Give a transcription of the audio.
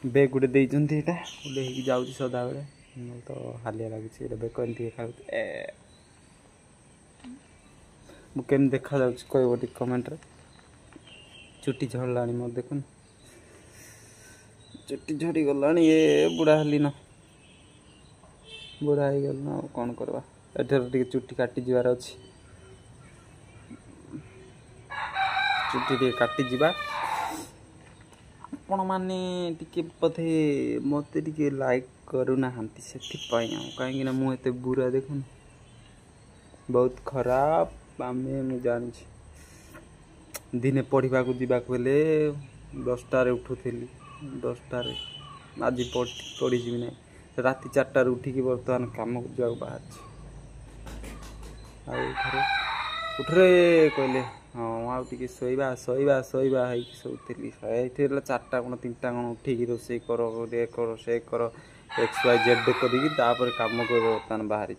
Bag गोटे देते यहाँ ओल्ल जाऊँ सदा बेले तो हालिया लगे बेक एमती खा मुझे देखा कह कमेंट रे चुटी झड़ला मत देख चुटी झड़ी गला ये बुढ़ा हली न बुढ़ा हो गल कौन करवा एठार चुटी काटी जीवार अच्छी चुटी काटी जीवा आपण मैंने बोधे मत लाइक करूना से कहीं मुझे बुरा देख बहुत खराब आम जानी दिने पढ़ा जावाक बेले 10टार उठुली 10टार आज पढ़ी ना राति 4टार उठिकी बर्तमान कम जा बाहर उठरे कहले हाँ आगे शोवा शोवा शोवा शोली 4टा कौन 3टा कौन उठिकी रोसे कर से कर XYZ करी कम कर बर्तमान बाहरी।